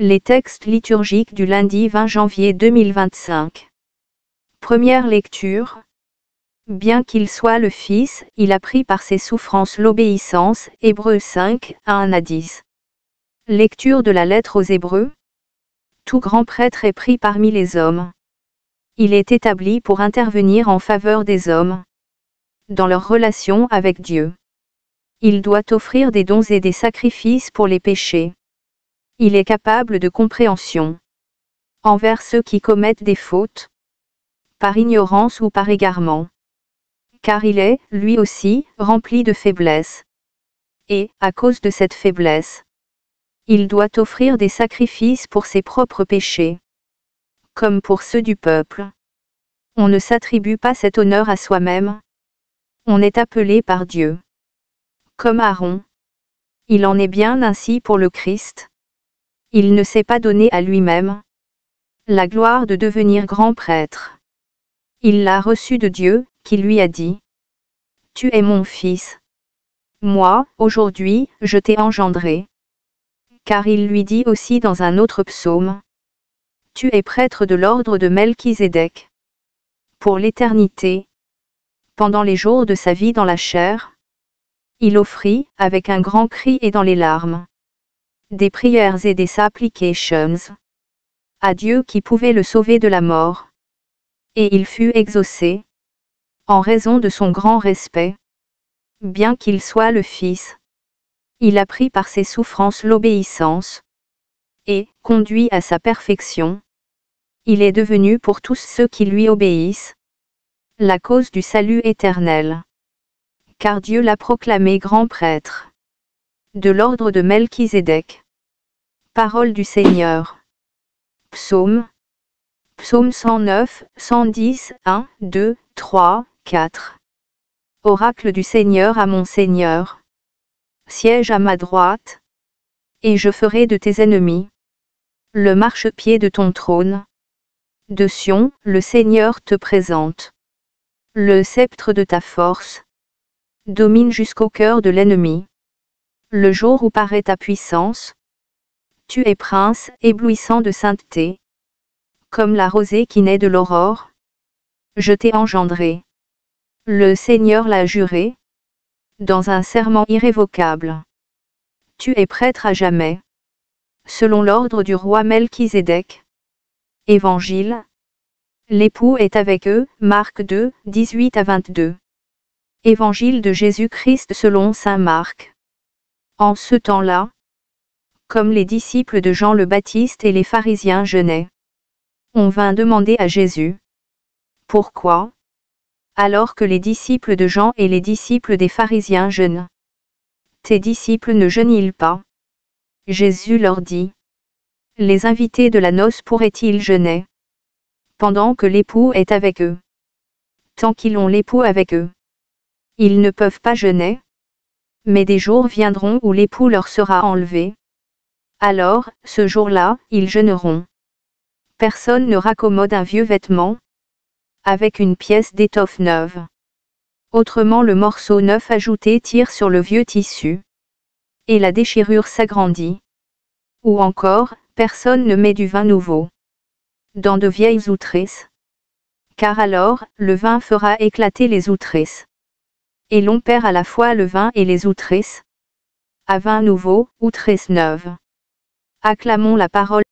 Les textes liturgiques du lundi 20 janvier 2025. Première lecture. Bien qu'il soit le Fils, il a pris par ses souffrances l'obéissance. Hébreux 5, 1-10. Lecture de la lettre aux Hébreux. Tout grand prêtre est pris parmi les hommes. Il est établi pour intervenir en faveur des hommes, dans leur relation avec Dieu. Il doit offrir des dons et des sacrifices pour les péchés. Il est capable de compréhension envers ceux qui commettent des fautes, par ignorance ou par égarement. Car il est, lui aussi, rempli de faiblesse. Et, à cause de cette faiblesse, il doit offrir des sacrifices pour ses propres péchés, comme pour ceux du peuple. On ne s'attribue pas cet honneur à soi-même. On est appelé par Dieu. Comme Aaron. Il en est bien ainsi pour le Christ. Il ne s'est pas donné à lui-même la gloire de devenir grand prêtre. Il l'a reçu de Dieu, qui lui a dit : « Tu es mon Fils. Moi, aujourd'hui, je t'ai engendré. » Car il lui dit aussi dans un autre psaume : « Tu es prêtre de l'ordre de Melchizedek. » Pour l'éternité, pendant les jours de sa vie dans la chair, il offrit, avec un grand cri et dans les larmes, des prières et des supplications à Dieu qui pouvait le sauver de la mort. Et il fut exaucé, en raison de son grand respect. Bien qu'il soit le Fils, il a pris par ses souffrances l'obéissance, et, conduit à sa perfection, il est devenu pour tous ceux qui lui obéissent, la cause du salut éternel. Car Dieu l'a proclamé grand prêtre de l'ordre de Melchizedek. Parole du Seigneur. Psaume 109, 110, 1, 2, 3, 4. Oracle du Seigneur à mon Seigneur. Siège à ma droite, et je ferai de tes ennemis le marchepied de ton trône. De Sion, le Seigneur te présente le sceptre de ta force. Domine jusqu'au cœur de l'ennemi. Le jour où paraît ta puissance, tu es prince, éblouissant de sainteté. Comme la rosée qui naît de l'aurore, je t'ai engendré. Le Seigneur l'a juré, dans un serment irrévocable. Tu es prêtre à jamais, selon l'ordre du roi Melchizedek. Évangile. L'époux est avec eux, Marc 2, 18-22. Évangile de Jésus-Christ selon saint Marc. En ce temps-là, comme les disciples de Jean le Baptiste et les pharisiens jeûnaient, on vint demander à Jésus : « Pourquoi, alors que les disciples de Jean et les disciples des pharisiens jeûnent, tes disciples ne jeûnent-ils pas ? » Jésus leur dit : « Les invités de la noce pourraient-ils jeûner pendant que l'époux est avec eux ? Tant qu'ils ont l'époux avec eux, ils ne peuvent pas jeûner. Mais des jours viendront où l'époux leur sera enlevé. Alors, ce jour-là, ils jeûneront. Personne ne raccommode un vieux vêtement avec une pièce d'étoffe neuve. Autrement, le morceau neuf ajouté tire sur le vieux tissu, et la déchirure s'agrandit. Ou encore, personne ne met du vin nouveau dans de vieilles outresses, car alors, le vin fera éclater les outresses. Et l'on perd à la fois le vin et les outresses. À vin nouveau, outresses neuves. Acclamons la parole.